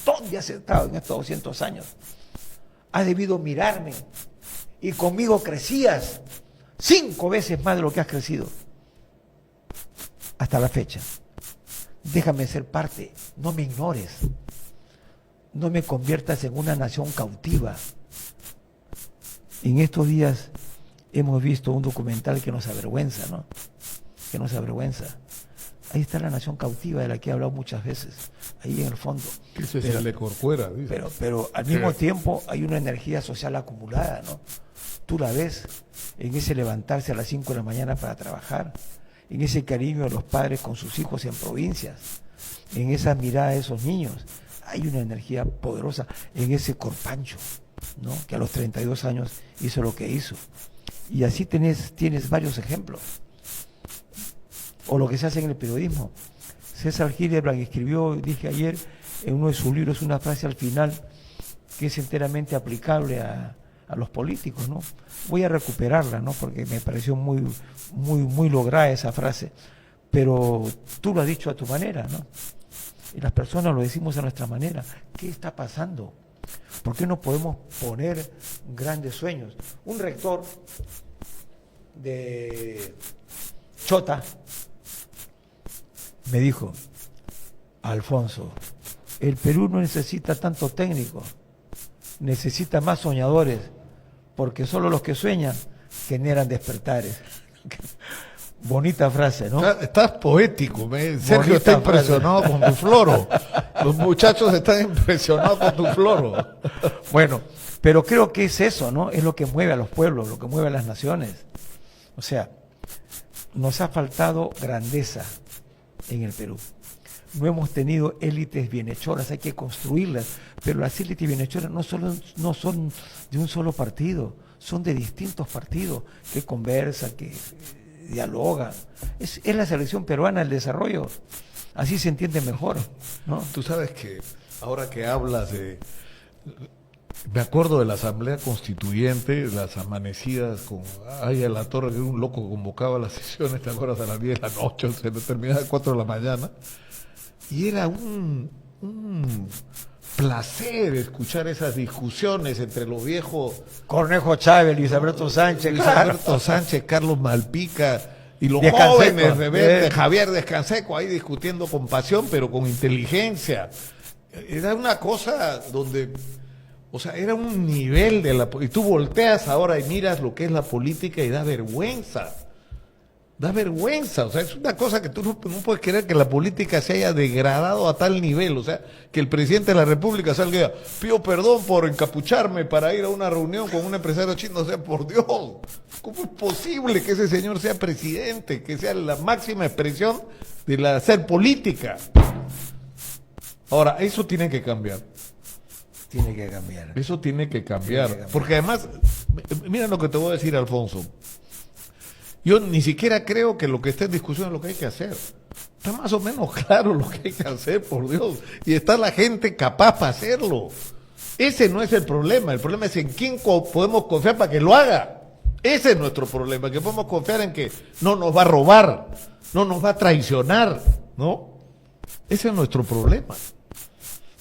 ¿Dónde has estado en estos 200 años? Has debido mirarme y conmigo crecías 5 veces más de lo que has crecido hasta la fecha. Déjame ser parte, no me ignores. No me conviertas en una nación cautiva. En estos días hemos visto un documental que nos avergüenza, ¿no? Que nos avergüenza. Ahí está la nación cautiva de la que he hablado muchas veces, ahí en el fondo. Eso es el de Corcuera, dice. Pero al mismo tiempo hay una energía social acumulada, ¿no? Tú la ves en ese levantarse a las 5 de la mañana para trabajar, en ese cariño de los padres con sus hijos en provincias, en esa mirada de esos niños. Hay una energía poderosa en ese Corpancho, ¿no? Que a los 32 años hizo lo que hizo. Y así tienes varios ejemplos. O lo que se hace en el periodismo. César Hildebrand escribió, dije ayer, en uno de sus libros una frase al final que es enteramente aplicable a los políticos, ¿no? Voy a recuperarla, ¿no? Porque me pareció muy lograda esa frase. Pero tú lo has dicho a tu manera, ¿no? Y las personas lo decimos a nuestra manera. ¿Qué está pasando? ¿Por qué no podemos poner grandes sueños? Un rector de Chota me dijo, Alfonso, el Perú no necesita tanto técnico, necesita más soñadores, porque solo los que sueñan generan despertares. Bonita frase, ¿no? Estás poético, Sergio Bonita está impresionado con tu floro. Los muchachos están impresionados con tu floro. Bueno, pero creo que es eso, ¿no? Es lo que mueve a los pueblos, lo que mueve a las naciones. O sea, nos ha faltado grandeza en el Perú. No hemos tenido élites bienhechoras, hay que construirlas, pero las élites bienhechoras no son de un solo partido, son de distintos partidos que conversan, que dialogan. Es la selección peruana del desarrollo, así se entiende mejor, ¿no? Tú sabes que ahora que hablas de... Me acuerdo de la Asamblea Constituyente, las amanecidas con ay a la torre, que era un loco que convocaba las sesiones, ¿te acuerdas? A las 10 de la noche, se terminaba a las 4 de la mañana. Y era un placer escuchar esas discusiones entre los viejos. Cornejo Chávez, Luis Alberto Sánchez, Luis Alberto Sánchez, Carlos Malpica y los Descanseco, jóvenes rebeldes, Javier Descanseco, ahí discutiendo con pasión, pero con inteligencia. Era una cosa donde... O sea, era un nivel de la... Y tú volteas ahora y miras lo que es la política y da vergüenza. Da vergüenza. O sea, es una cosa que tú no puedes creer que la política se haya degradado a tal nivel. O sea, que el presidente de la República salga y diga, pido perdón por encapucharme para ir a una reunión con un empresario chino. O sea, por Dios, ¿cómo es posible que ese señor sea presidente? Que sea la máxima expresión de la hacer política. Ahora, eso tiene que cambiar. Tiene que cambiar. Eso tiene que cambiar. Porque además, mira lo que te voy a decir, Alfonso. Yo ni siquiera creo que lo que está en discusión es lo que hay que hacer. Está más o menos claro lo que hay que hacer, por Dios. Y está la gente capaz para hacerlo. Ese no es el problema. El problema es en quién podemos confiar para que lo haga. Ese es nuestro problema. Que podemos confiar en que no nos va a robar, no nos va a traicionar, ¿no? Ese es nuestro problema.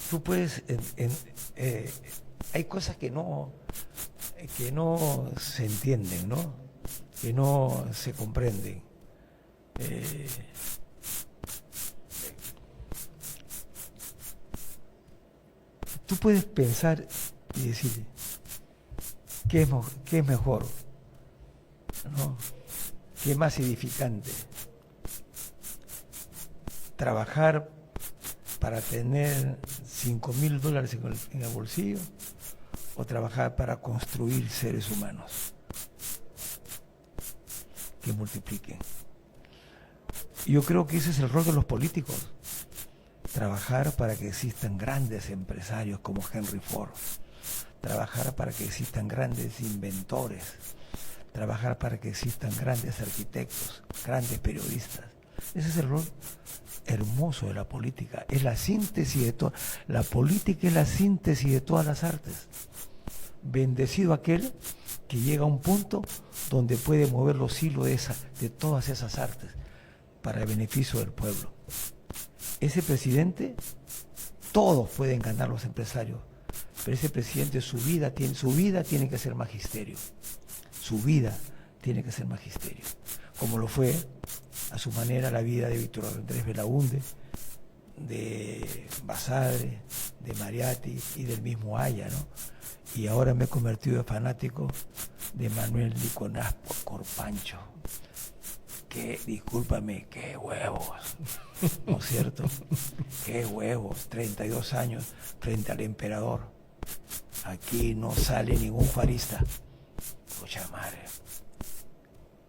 Tú puedes... hay cosas que no se entienden, ¿no? Que no se comprenden. Tú puedes pensar y decir, ¿qué es mejor? ¿No? ¿Qué es más edificante? Trabajar para tener $5,000 en el bolsillo o trabajar para construir seres humanos que multipliquen. Yo creo que ese es el rol de los políticos, trabajar para que existan grandes empresarios como Henry Ford, trabajar para que existan grandes inventores, trabajar para que existan grandes arquitectos, grandes periodistas. Ese es el rol hermoso de la política, es la síntesis de todo. La política es la síntesis de todas las artes. Bendecido aquel que llega a un punto donde puede mover los hilos de todas esas artes para el beneficio del pueblo. Ese presidente, todos pueden ganar los empresarios, pero ese presidente su vida tiene que ser magisterio. Su vida tiene que ser magisterio, como lo fue a su manera la vida de Víctor Andrés Belaúnde, de Basadre, de Mariatti y del mismo Haya, ¿no? Y ahora me he convertido en fanático de Manuel Nicolás Corpancho. Que, discúlpame, qué huevos, ¿no es cierto? Qué huevos, 32 años frente al emperador. Aquí no sale ningún juarista. Escucha, madre.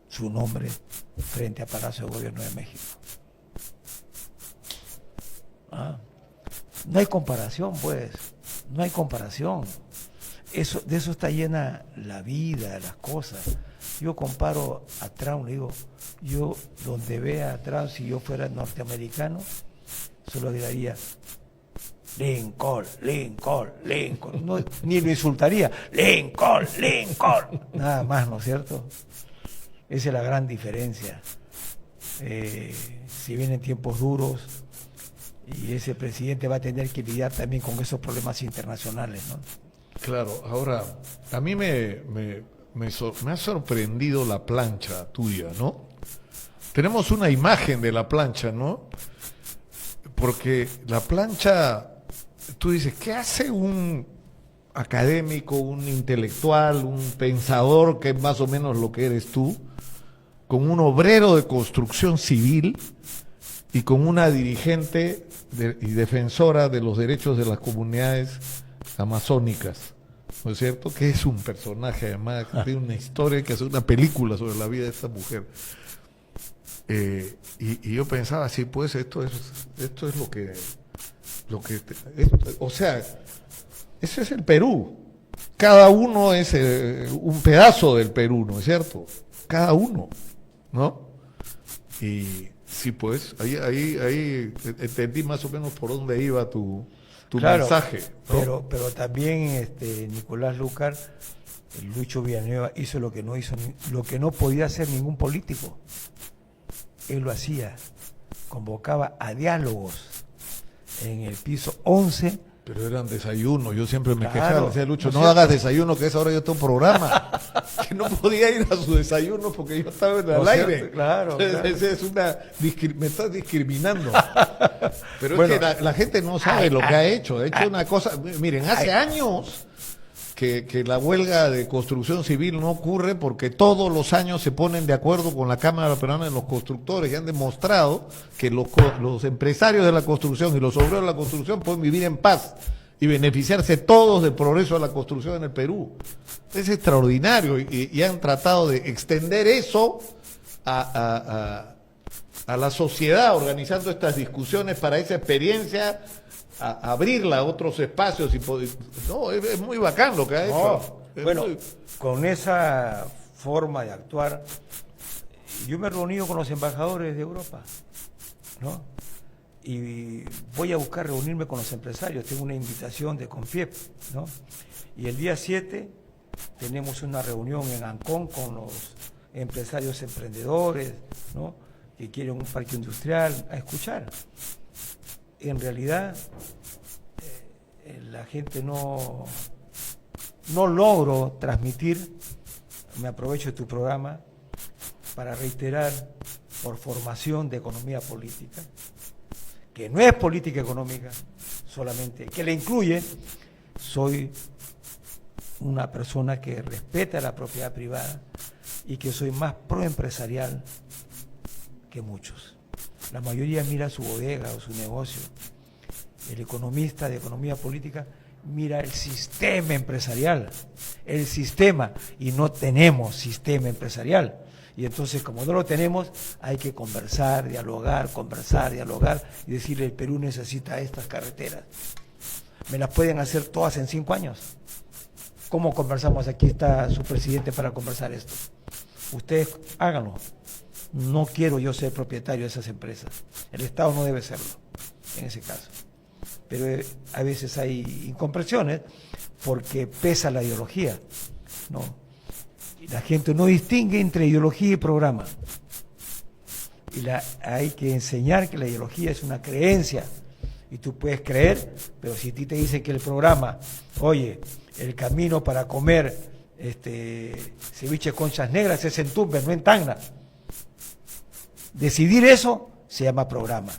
Su nombre frente al Palacio de Gobierno de México. No hay comparación, pues. No hay comparación. De eso está llena la vida, las cosas. Yo comparo a Trump, le digo, yo donde vea a Trump, si yo fuera norteamericano, solo diría Lincoln, Lincoln, Lincoln. No, ni lo insultaría, Lincoln, Lincoln. Nada más, ¿no es cierto? Esa es la gran diferencia. Si vienen tiempos duros y ese presidente va a tener que lidiar también con esos problemas internacionales, ¿no? Claro, ahora, a mí me ha sorprendido la plancha tuya, ¿no? Tenemos una imagen de la plancha, ¿no? Porque la plancha, tú dices, ¿qué hace un académico, un intelectual, un pensador, que es más o menos lo que eres tú, con un obrero de construcción civil y con una dirigente y defensora de los derechos de las comunidades amazónicas, ¿no es cierto? Que es un personaje, además, que tiene una historia, que hace una película sobre la vida de esta mujer. Y yo pensaba, sí, pues esto es o sea, ese es el Perú. Cada uno es un pedazo del Perú, ¿no es cierto? Cada uno, ¿no? Y sí, pues, ahí entendí más o menos por dónde iba tu Claro, mensaje, ¿no? pero también Nicolás Lúcar, Lucho Villanueva hizo lo que no podía hacer ningún político. Él lo hacía, convocaba a diálogos en el piso 11. Pero eran desayunos, yo siempre me Claro, quejaba, decía Lucho, ¿no no es hagas desayuno, que a esa hora yo tengo un programa, que no podía ir a su desayuno porque yo estaba en el ¿No es aire. cierto? Claro, claro. Me estás discriminando. Pero Bueno, es que la gente no sabe lo que ha hecho. Ha hecho una cosa, miren, hace años que la huelga de construcción civil no ocurre porque todos los años se ponen de acuerdo con la Cámara Peruana de los Constructores y han demostrado que los empresarios de la construcción y los obreros de la construcción pueden vivir en paz y beneficiarse todos del progreso de la construcción en el Perú. Es extraordinario y han tratado de extender eso a la sociedad, organizando estas discusiones para esa experiencia, a abrirla a otros espacios. No, es muy bacán lo que ha hecho. Bueno, con esa forma de actuar, yo me he reunido con los embajadores de Europa, ¿no? Y voy a buscar reunirme con los empresarios. Tengo una invitación de Confiep, ¿no? Y el día 7 tenemos una reunión en Ancón con los empresarios emprendedores, ¿no?, que quieren un parque industrial, a escuchar. En realidad, la gente no logro transmitir. Me aprovecho de tu programa para reiterar, por formación de economía política, que no es política económica solamente, que le incluye, soy una persona que respeta la propiedad privada y que soy más proempresarial que muchos. La mayoría mira su bodega o su negocio. El economista de economía política mira el sistema empresarial, el sistema, y no tenemos sistema empresarial. Y entonces, como no lo tenemos, hay que conversar, dialogar y decirle: el Perú necesita estas carreteras. ¿Me las pueden hacer todas en 5 años? ¿Cómo conversamos? Aquí está su presidente para conversar esto. Ustedes háganlo. No quiero yo ser propietario de esas empresas. El Estado no debe serlo en ese caso. Pero a veces hay incomprensiones porque pesa la ideología, ¿no? Y la gente no distingue entre ideología y programa. Y hay que enseñar que la ideología es una creencia. Y tú puedes creer, pero si a ti te dicen que el programa, oye, el camino para comer ceviche conchas negras es en Tumbes, no en Tacna. Decidir eso se llama programa.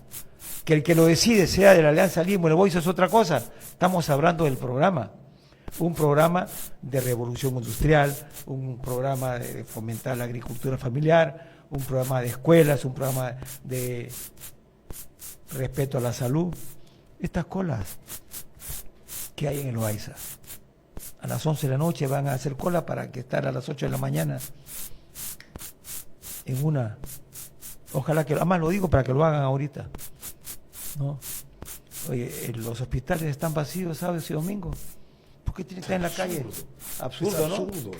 Que el que lo decide sea de la Alianza Lima o el Boiso es otra cosa. Estamos hablando del programa. Un programa de revolución industrial, un programa de fomentar la agricultura familiar, un programa de escuelas, un programa de respeto a la salud. Estas colas que hay en el Loaiza. A las 11 de la noche van a hacer cola para que estar a las 8 de la mañana en una. Ojalá que, además lo digo para que lo hagan ahorita, ¿no? Oye, los hospitales están vacíos sábados y domingos. ¿Por qué tienen que estar en la calle? Absurdo, es absurdo,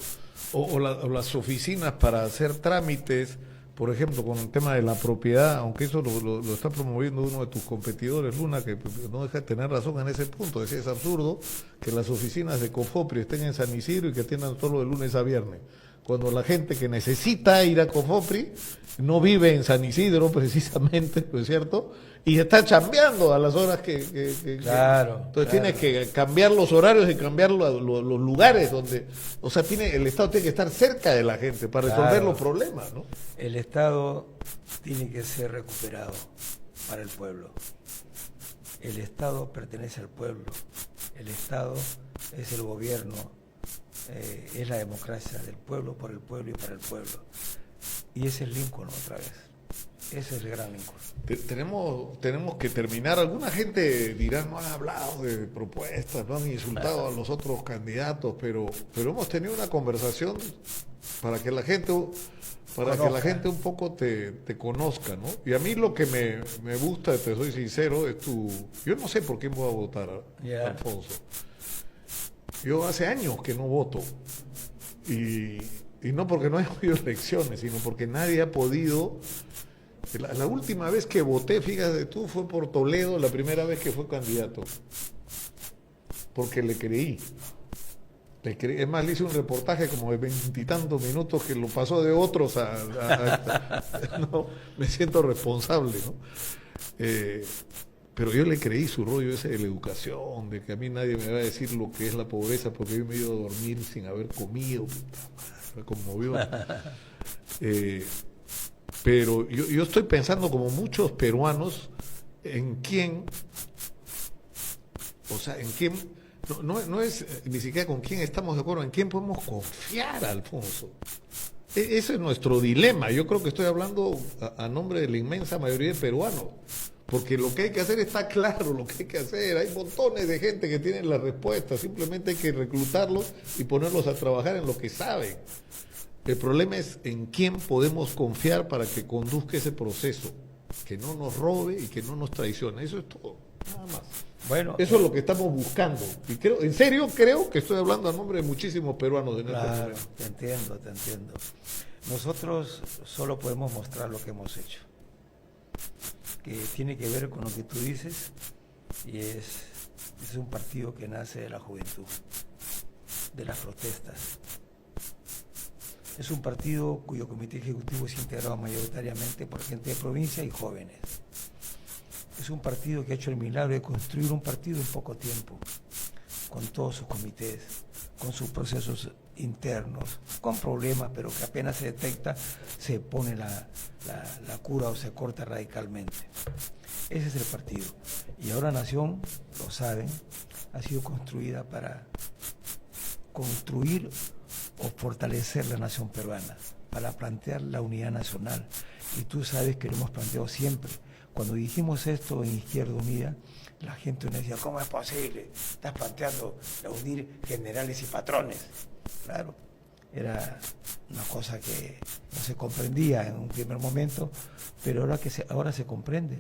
¿no? O las oficinas para hacer trámites, por ejemplo, con el tema de la propiedad, aunque eso lo está promoviendo uno de tus competidores, Luna, que no deja de tener razón en ese punto. Decía, es absurdo que las oficinas de COFOPRI estén en San Isidro y que atiendan solo de lunes a viernes, cuando la gente que necesita ir a COFOPRI no vive en San Isidro precisamente, ¿no es cierto? Y está chambeando a las horas Claro. Entonces tienes que cambiar los horarios y cambiar los lugares donde... O sea, el Estado tiene que estar cerca de la gente para resolver los problemas, ¿no? El Estado tiene que ser recuperado para el pueblo. El Estado pertenece al pueblo. El Estado es el gobierno, es la democracia del pueblo, por el pueblo y para el pueblo. Y ese es Lincoln otra vez. Ese es el gran Lincoln. Tenemos que terminar. Alguna gente dirá, no han hablado de propuestas, no han insultado a los otros candidatos, pero hemos tenido una conversación para que la gente un poco te conozca, ¿no? Y a mí lo que me gusta, te soy sincero, es yo no sé por qué voy a votar, Alfonso. Yo hace años que no voto. Y no porque no haya habido elecciones, sino porque nadie ha podido. La última vez que voté, fíjate tú, fue por Toledo, la primera vez que fue candidato. Porque le creí. Es más, le hice un reportaje como de 20 y tantos minutos que lo pasó de otros no, me siento responsable, ¿no? Pero yo le creí su rollo ese de la educación, de que a mí nadie me va a decir lo que es la pobreza, porque yo me he ido a dormir sin haber comido. Me conmovió. Pero yo estoy pensando, como muchos peruanos, en quién, no es ni siquiera con quién estamos de acuerdo, en quién podemos confiar, Alfonso. Ese es nuestro dilema. Yo creo que estoy hablando a nombre de la inmensa mayoría de peruanos, porque lo que hay que hacer está claro, lo que hay que hacer. Hay montones de gente que tienen la respuesta, simplemente hay que reclutarlos y ponerlos a trabajar en lo que saben. El problema es en quién podemos confiar para que conduzca ese proceso, que no nos robe y que no nos traicione. Eso es todo, nada más. Bueno, eso es lo que estamos buscando. Y en serio creo que estoy hablando a nombre de muchísimos peruanos. Claro, te entiendo. Nosotros solo podemos mostrar lo que hemos hecho, que tiene que ver con lo que tú dices, y es un partido que nace de la juventud, de las protestas. Es un partido cuyo comité ejecutivo es integrado mayoritariamente por gente de provincia y jóvenes. Es un partido que ha hecho el milagro de construir un partido en poco tiempo, con todos sus comités, con sus procesos internos, con problemas, pero que apenas se detecta, se pone la cura o se corta radicalmente. Ese es el partido. Y ahora Nación, lo saben, ha sido construida para construir o fortalecer la nación peruana, para plantear la unidad nacional. Y tú sabes que lo hemos planteado siempre. Cuando dijimos esto en Izquierda Unida, la gente nos decía, ¿cómo es posible? Estás planteando unir generales y patrones. Claro, era una cosa que no se comprendía en un primer momento, pero ahora se comprende.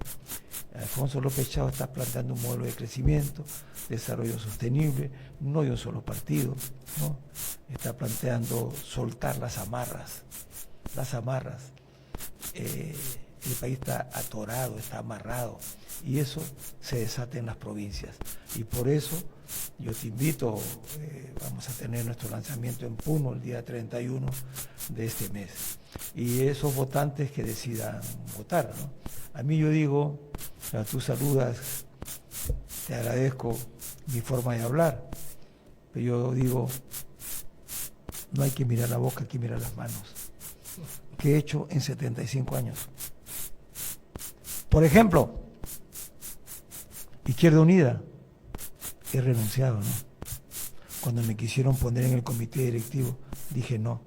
Alfonso López Chao está planteando un modelo de crecimiento, desarrollo sostenible, no de un solo partido, ¿no? Está planteando soltar las amarras. El país está atorado, está amarrado, y eso se desata en las provincias. Y por eso yo te invito, vamos a tener nuestro lanzamiento en Puno el día 31 de este mes. Y esos votantes que decidan votar, ¿no? A mí yo digo, tú saludas, te agradezco mi forma de hablar, pero yo digo, no hay que mirar la boca, hay que mirar las manos. ¿Qué he hecho en 75 años? Por ejemplo, Izquierda Unida, he renunciado, ¿no? Cuando me quisieron poner en el comité directivo, dije no.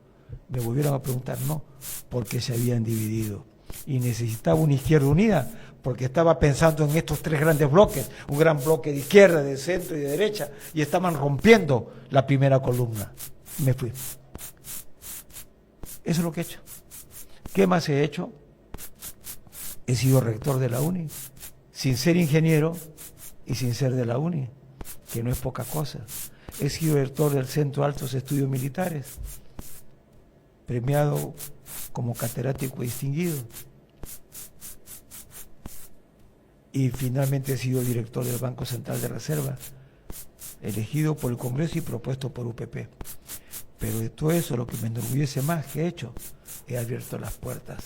Me volvieron a preguntar no, porque se habían dividido. Y necesitaba una Izquierda Unida, porque estaba pensando en estos tres grandes bloques, un gran bloque de izquierda, de centro y de derecha, y estaban rompiendo la primera columna. Me fui. Eso es lo que he hecho. ¿Qué más he hecho? He sido rector de la UNI, sin ser ingeniero y sin ser de la UNI, que no es poca cosa. He sido rector del Centro de Altos Estudios Militares, premiado como catedrático distinguido. Y finalmente he sido director del Banco Central de Reserva, elegido por el Congreso y propuesto por UPP. Pero de todo eso, lo que me enorgullece más que he hecho, he abierto las puertas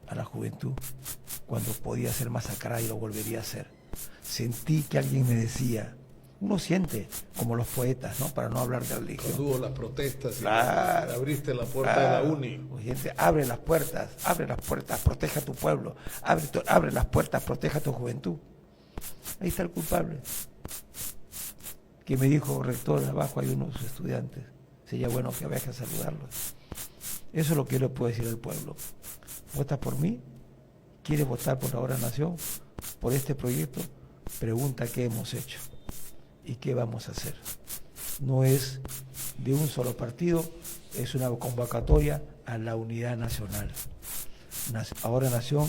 a la juventud cuando podía ser masacrada, y lo volvería a hacer. Sentí que alguien me decía, uno siente como los poetas, ¿no? Para no hablar de religión. Cuando hubo las protestas, claro, y abriste la puerta de la UNI. Gente, abre las puertas, protege a tu pueblo, abre las puertas, protege a tu juventud. Ahí está el culpable. Que me dijo, rector, abajo hay unos estudiantes, sería bueno que vayas a saludarlos. Eso es lo que yo le puedo decir al pueblo. ¿Vota por mí? ¿Quieres votar por Ahora Nación? ¿Por este proyecto? Pregunta qué hemos hecho y qué vamos a hacer. No es de un solo partido, es una convocatoria a la unidad nacional. Ahora Nación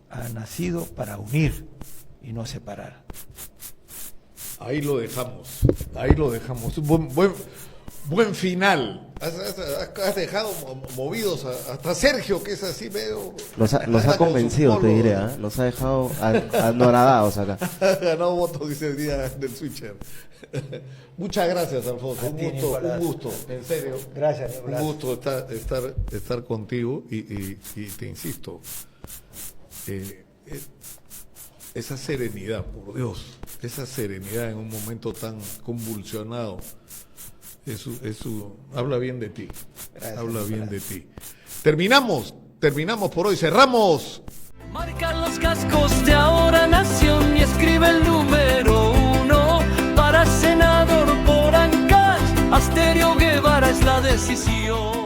ha nacido para unir y no separar. Ahí lo dejamos, ahí lo dejamos. Buen final. Has dejado movidos hasta Sergio, que es así medio... Los ha convencido, te diré, ¿eh? Los ha dejado anonadados acá. Ha ganado votos, dice el día del switcher. Muchas gracias, Alfonso. Un gusto, en serio. Gracias, Nicolás. Un gusto estar contigo y te insisto, esa serenidad, por Dios, esa serenidad en un momento tan convulsionado, eso habla bien de ti. Gracias, habla bien Nicolás. de ti. Terminamos por hoy, cerramos. Marca los cascos de Ahora Nación y escribe el número 1 para senador por Ancash. Asterio Guevara es la decisión.